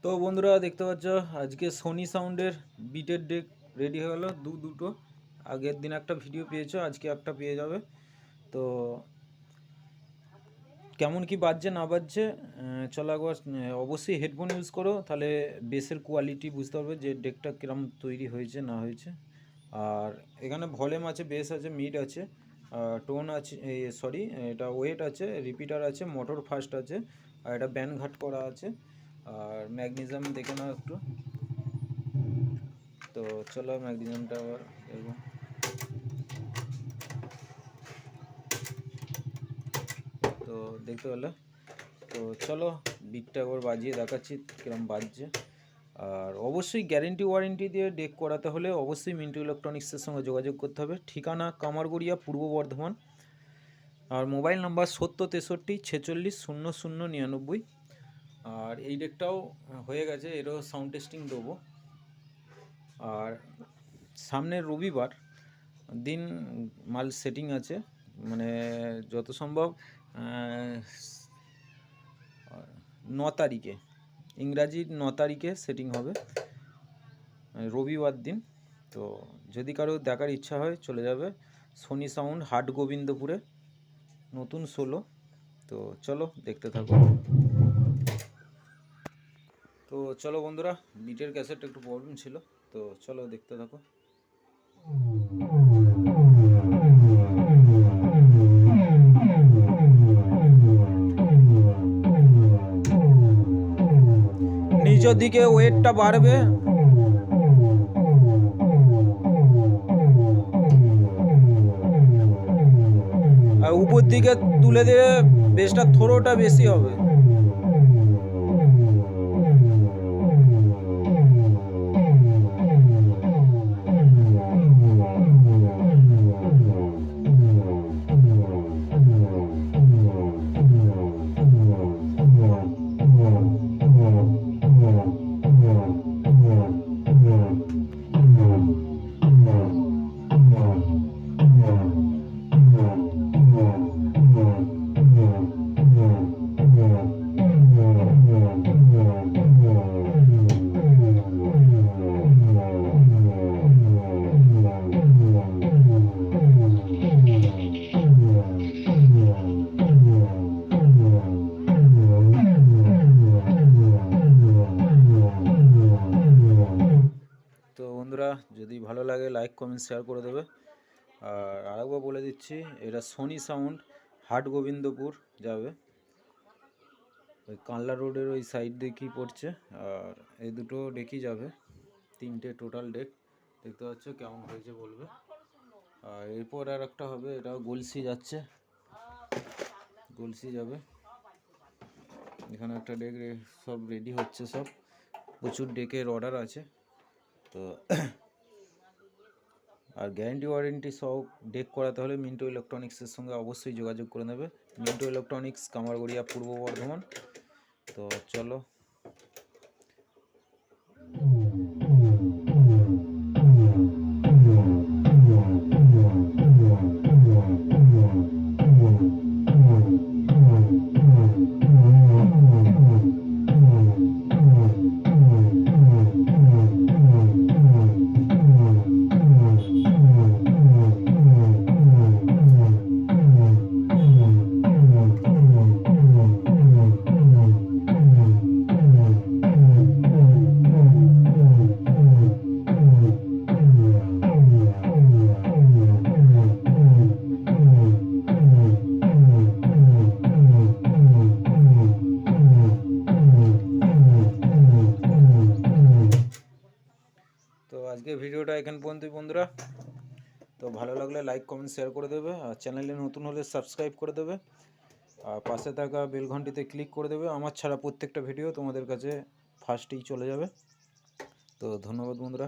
তো বন্ধুরা দেখতে পাচ্ছ আজকে সোনি সাউন্ডের বিটের ডেক রেডি হয়ে গেল দুটো। আগের দিন একটা ভিডিও পেয়েছো, আজকে একটা পেয়ে যাবে। তো কেমন কি বাজছে না বাজছে চলো একবার অবশ্যই হেডফোন ইউজ করো, তাহলে বেসের কোয়ালিটি বুঝতে পারবে যে ডেকটা কিরম তৈরি হয়েছে না হয়েছে। আর এখানে ভলিউম আছে, বেস আছে, মিড আছে, টোন আছে, সরি এটা ওয়েট আছে, রিপিটার আছে, মোটর ফাস্ট আছে, আর এটা ব্যান্ড ঘাট করা আছে। আর ম্যাগনেসিয়াম দেখে নাও একটু। তো চলো ম্যাগনেসিয়ামটা আবার দেখবো। তো দেখতে পেলে, তো চলো বিটটা একবার বাজিয়ে দেখাচ্ছি কিরম বাজছে। আর অবশ্যই গ্যারেন্টি ওয়ারেন্টি দিয়ে ডেক করাতে হলে অবশ্যই মিন্টু ইলেকট্রনিক্সের সঙ্গে যোগাযোগ করতে হবে। ঠিকানা কামারগড়িয়া, পূর্ব বর্ধমান। আর মোবাইল নাম্বার 7063460099। আর এই ডেকটাও হয়ে গেছে, এরও সাউন্ড টেস্টিং দেবো। আর সামনের রবিবার দিন মাল সেটিং আছে, মানে যত সম্ভব 9 তারিখে, ইংরাজি 9 তারিখে সেটিং হবে, রবিবার দিন। তো যদি কারো দেখার ইচ্ছা হয় চলে যাবে সোনি সাউন্ড, হাট গোবিন্দপুরে, নতুন 16। তো চলো দেখতে থাকো। তো চলো বন্ধুরা, বিটের ক্যাসেটটা একটু প্রবলেম ছিল, তো চলো দেখতে থাকো। নিচের দিকে ওয়েটটা বাড়বে, আর উপর দিকে তুলে দিয়ে বেসটা থ্রোটা বেশি হবে। তো বন্ধুরা যদি ভালো লাগে লাইক কমেন্ট শেয়ার করে দেবে। আর আরেকবার বলে দিচ্ছি, এটা সোনি সাউন্ড, হাট গোবিন্দপুর যাবে, ওই কানলা রোডের ওই সাইড দেখেই পড়ছে। আর এই দুটো ডেকই যাবে, 3টে টোটাল ডেক। দেখতে পাচ্ছ কেমন হয়েছে বলবে। আর এরপর আর একটা হবে, এটাও গলসি যাচ্ছে, গলসি যাবে। এখানে একটা ডেক সব রেডি হচ্ছে, সব প্রচুর ডেকের অর্ডার আছে। তো আর গ্যারেন্টি ওয়ারেন্টি সব ডেক করাতে হলে মিন্টু ইলেকট্রনিক্সের সঙ্গে অবশ্যই যোগাযোগ করে নেবে। মিন্টু ইলেকট্রনিক্স, কামারগড়িয়া, পূর্ব বর্ধমান। তো চলো। তো আজকে ভিডিওটা এখান পর্যন্তই বন্ধুরা। তো ভালো লাগলে লাইক কমেন্ট শেয়ার করে দেবে, আর চ্যানেলে নতুন হলে সাবস্ক্রাইব করে দেবে, আর পাশে থাকা বেল ঘন্টিতে ক্লিক করে দেবে। আমার ছাড়া প্রত্যেকটা ভিডিও তোমাদের কাছে ফার্স্টেই চলে যাবে। তো ধন্যবাদ বন্ধুরা।